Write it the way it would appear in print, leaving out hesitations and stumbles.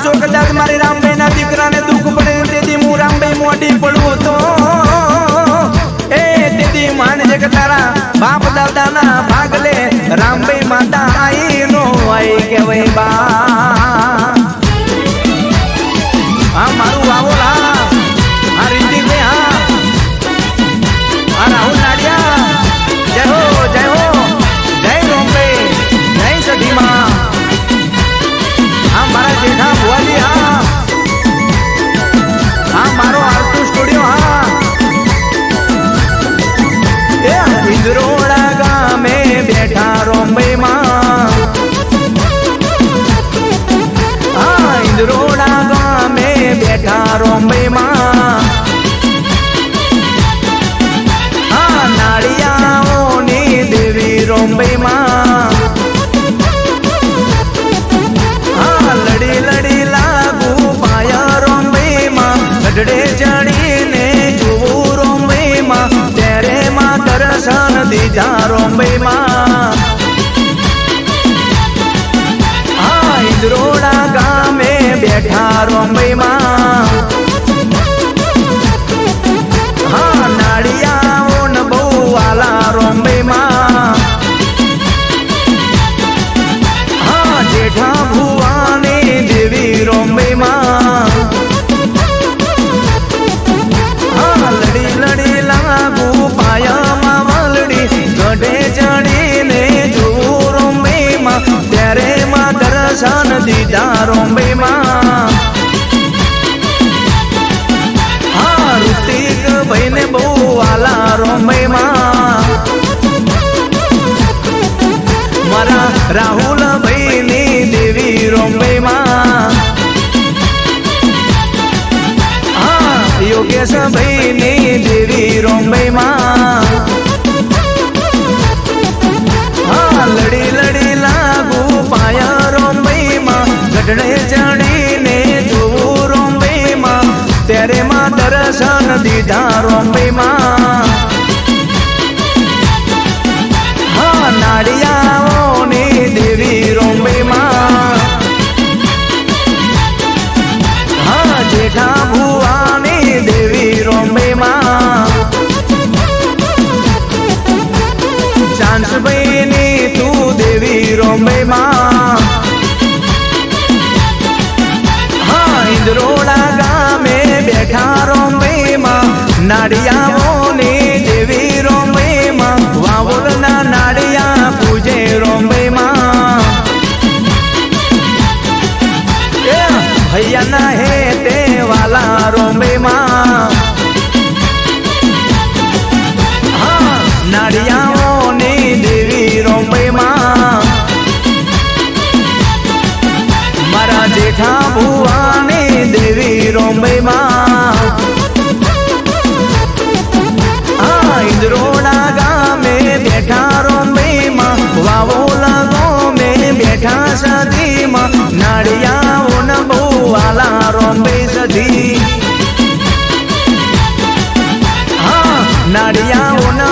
જો કદાચ મારી રામભાઈ ના દીકરાને દુઃખ પડે તેથી હું રામભાઈ મોટી પડું તો એ તેથી માનજે કે તારા બાપ દાદાના ભાગલે રામભાઈ માતા આઈ નો આઈ કેવાય બા હા મારું વાવોલા આ રીતિ ને હા આ રાહુલ નાડિયા જય હો જય રામભાઈ જય સધીમાં હા મારા જેઠા ભુવાજી હા મારો આરતુ સ્ટુડિયો હા એ ઇન્દ્રોડા ગામે બેઠા રામભાઈ માં હા ઇન્દ્રોડા ગામે બેઠા રામભાઈ માં હા નાળિયાઓની દેવી રામભાઈ માં ગઢડે ચડીને જોવું રામભાઈ માં ત્યારે માં દર્શન દીધા રામભાઈ માં હા ઇન્દ્રોડા ગામે બેઠા રામભાઈ માં હા નાળિયાઓ ને બહુ વાલા રામભાઈ માં હા જેઠા ભુવાની દેવી રામભાઈ માં દર્શન દીધા રામભાઈ માં હા ઋતિક ભાઈ ને બહુ વાલા રામભાઈ માં મારા રાહુલ ભાઈ ની દેવી રામભાઈ માં હા યોગેશ ભાઈ ની દેવી રામભાઈ માં હા લડી લડી લાગુ પાયા ગઢડે ચડીને જોવું રામભાઈ માં ત્યારે માં દર્શન દીધા રામભાઈ માં હા નાળિયાઓની દેવી રામભાઈ માં હા જેઠા ભુવાની દેવી રામભાઈ માં ચાંસભાઈ ની તું દેવી રામભાઈ માં ઇન્દ્રોડા ગામે બેઠા રામભાઈ માં નાળિયાઓની દેવી રામભાઈ માં વાવોલના નાળિયા પૂજે રામભાઈ માં ભૈયાના હે તે વાલા રામભાઈ માં હા નાળિયાઓની દેવી રામભાઈ માં મારા જેઠા ભુવાની દેવી રામભાઈ માં હા ઇન્દ્રોડા ગામે બેઠા રામભાઈ માં વાવોલા ગામે બેઠા સધી માં નાળિયાઓ ને બહુ વાલા રામભાઈ સધી હા નાળિયાઓ ને